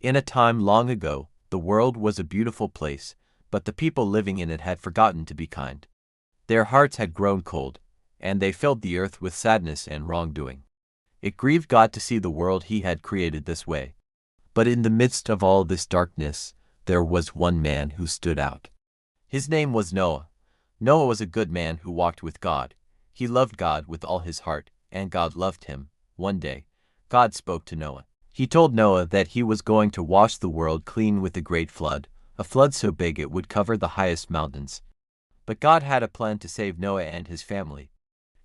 In a time long ago, the world was a beautiful place, but the people living in it had forgotten to be kind. Their hearts had grown cold, and they filled the earth with sadness and wrongdoing. It grieved God to see the world he had created this way. But in the midst of all this darkness, there was one man who stood out. His name was Noah. Noah was a good man who walked with God. He loved God with all his heart, and God loved him. One day, God spoke to Noah. He told Noah that he was going to wash the world clean with a great flood, a flood so big it would cover the highest mountains. But God had a plan to save Noah and his family.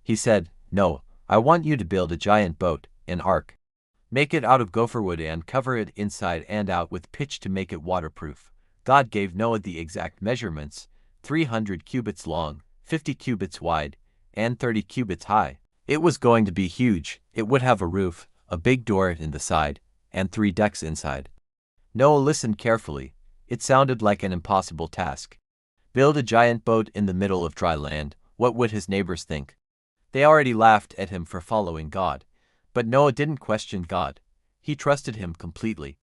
He said, "Noah, I want you to build a giant boat, an ark. Make it out of gopher wood and cover it inside and out with pitch to make it waterproof." God gave Noah the exact measurements: 300 cubits long, 50 cubits wide, and 30 cubits high. It was going to be huge. It would have a roof, a big door in the side, and 3 decks inside. Noah listened carefully. It sounded like an impossible task. Build a giant boat in the middle of dry land. What would his neighbors think? They already laughed at him for following God. But Noah didn't question God. He trusted him completely.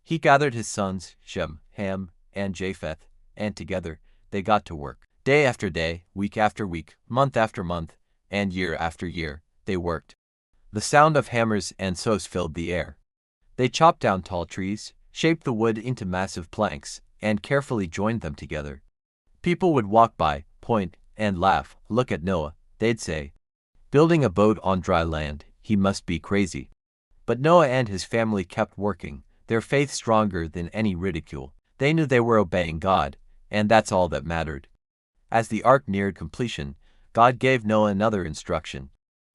He gathered his sons, Shem, Ham, and Japheth, and together they got to work. Day after day, week after week, month after month, and year after year, they worked. The sound of hammers and saws filled the air. They chopped down tall trees, shaped the wood into massive planks, and carefully joined them together. People would walk by, point, and laugh. Look at Noah, they'd say. Building a boat on dry land, he must be crazy. But Noah and his family kept working, their faith stronger than any ridicule. They knew they were obeying God, and that's all that mattered. As the ark neared completion, God gave Noah another instruction.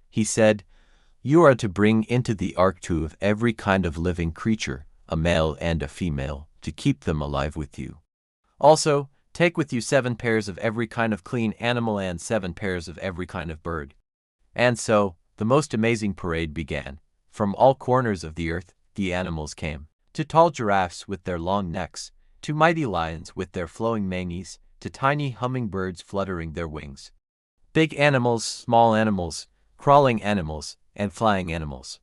He said, "You are to bring into the ark 2 of every kind of living creature, a male and a female, to keep them alive with you. Also, take with you 7 pairs of every kind of clean animal and 7 pairs of every kind of bird." And so, the most amazing parade began. From all corners of the earth, the animals came. To tall giraffes with their long necks, to mighty lions with their flowing manes, to tiny hummingbirds fluttering their wings. Big animals, small animals, crawling animals, and flying animals.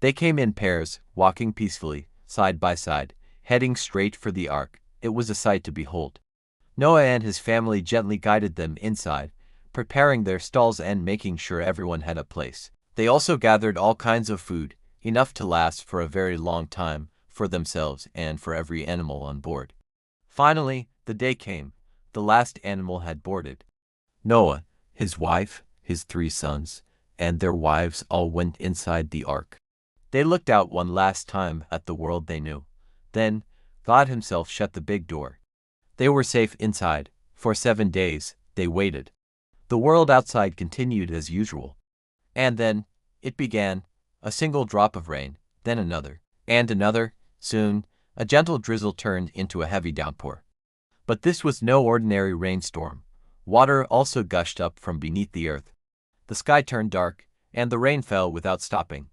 They came in pairs, walking peacefully, side by side, heading straight for the ark. It was a sight to behold. Noah and his family gently guided them inside, preparing their stalls and making sure everyone had a place. They also gathered all kinds of food, enough to last for a very long time, for themselves and for every animal on board. Finally, the day came. The last animal had boarded. Noah, his wife, his 3 sons, and their wives all went inside the ark. They looked out one last time at the world they knew. Then, God himself shut the big door. They were safe inside. For 7 days, they waited. The world outside continued as usual. And then, it began, a single drop of rain, then another, and another. Soon, a gentle drizzle turned into a heavy downpour. But this was no ordinary rainstorm. Water also gushed up from beneath the earth. The sky turned dark, and the rain fell without stopping.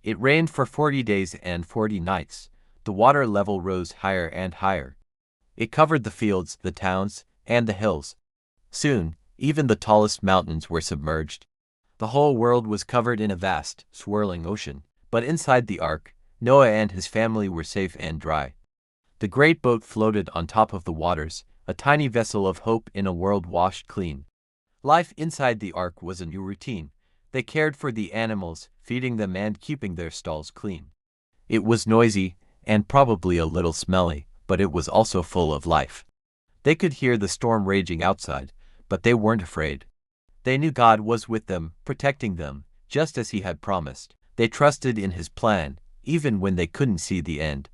It rained for 40 days and 40 nights. The water level rose higher and higher. It covered the fields, the towns, and the hills. Soon, even the tallest mountains were submerged. The whole world was covered in a vast, swirling ocean. But inside the ark, Noah and his family were safe and dry. The great boat floated on top of the waters, a tiny vessel of hope in a world washed clean. Life inside the ark was a new routine. They cared for the animals, feeding them and keeping their stalls clean. It was noisy, and probably a little smelly, but it was also full of life. They could hear the storm raging outside, but they weren't afraid. They knew God was with them, protecting them, just as he had promised. They trusted in his plan, even when they couldn't see the end.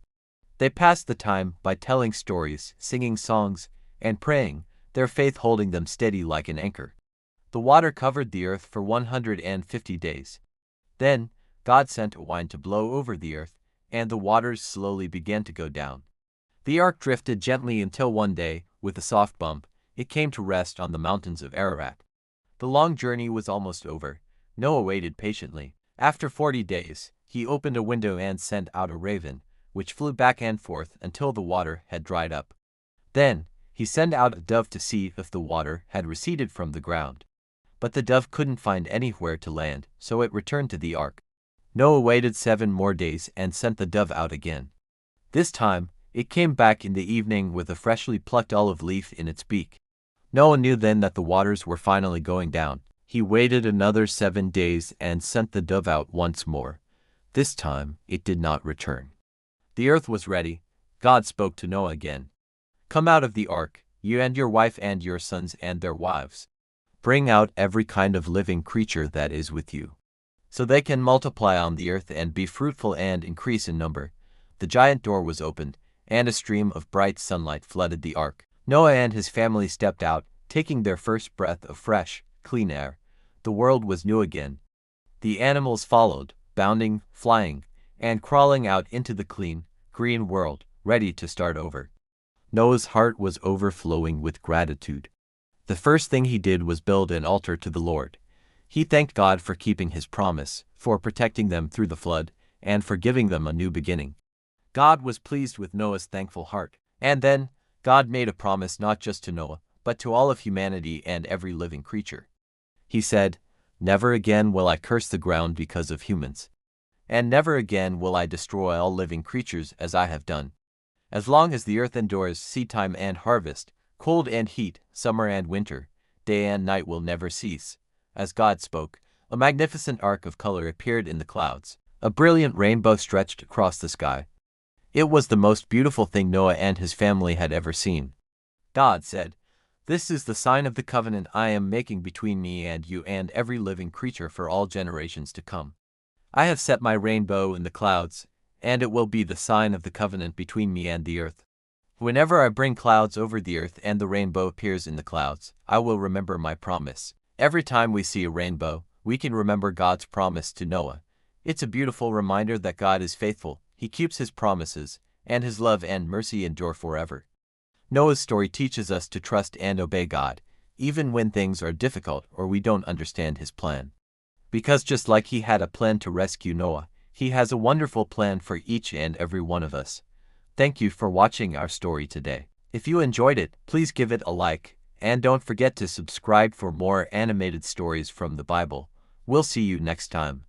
They passed the time by telling stories, singing songs, and praying, their faith holding them steady like an anchor. The water covered the earth for 150 days. Then, God sent a wind to blow over the earth, and the waters slowly began to go down. The ark drifted gently until one day, with a soft bump, it came to rest on the mountains of Ararat. The long journey was almost over. Noah waited patiently. After 40 days, he opened a window and sent out a raven, which flew back and forth until the water had dried up. Then, he sent out a dove to see if the water had receded from the ground. But the dove couldn't find anywhere to land, so it returned to the ark. Noah waited 7 more days and sent the dove out again. This time, it came back in the evening with a freshly plucked olive leaf in its beak. Noah knew then that the waters were finally going down. He waited another 7 days and sent the dove out once more. This time, it did not return. The earth was ready. God spoke to Noah again. "Come out of the ark, you and your wife and your sons and their wives. Bring out every kind of living creature that is with you, so they can multiply on the earth and be fruitful and increase in number." The giant door was opened, and a stream of bright sunlight flooded the ark. Noah and his family stepped out, taking their first breath of fresh, clean air. The world was new again. The animals followed, bounding, flying, and crawling out into the clean, green world, ready to start over. Noah's heart was overflowing with gratitude. The first thing he did was build an altar to the Lord. He thanked God for keeping his promise, for protecting them through the flood, and for giving them a new beginning. God was pleased with Noah's thankful heart. And then, God made a promise not just to Noah, but to all of humanity and every living creature. He said, "Never again will I curse the ground because of humans. And never again will I destroy all living creatures as I have done. As long as the earth endures seedtime and harvest, cold and heat, summer and winter, day and night will never cease." As God spoke, a magnificent arc of color appeared in the clouds. A brilliant rainbow stretched across the sky. It was the most beautiful thing Noah and his family had ever seen. God said, "This is the sign of the covenant I am making between me and you and every living creature for all generations to come. I have set my rainbow in the clouds, and it will be the sign of the covenant between me and the earth. Whenever I bring clouds over the earth and the rainbow appears in the clouds, I will remember my promise." Every time we see a rainbow, we can remember God's promise to Noah. It's a beautiful reminder that God is faithful, He keeps His promises, and His love and mercy endure forever. Noah's story teaches us to trust and obey God, even when things are difficult or we don't understand His plan. Because just like He had a plan to rescue Noah, He has a wonderful plan for each and every one of us. Thank you for watching our story today. If you enjoyed it, please give it a like, and don't forget to subscribe for more animated stories from the Bible. We'll see you next time.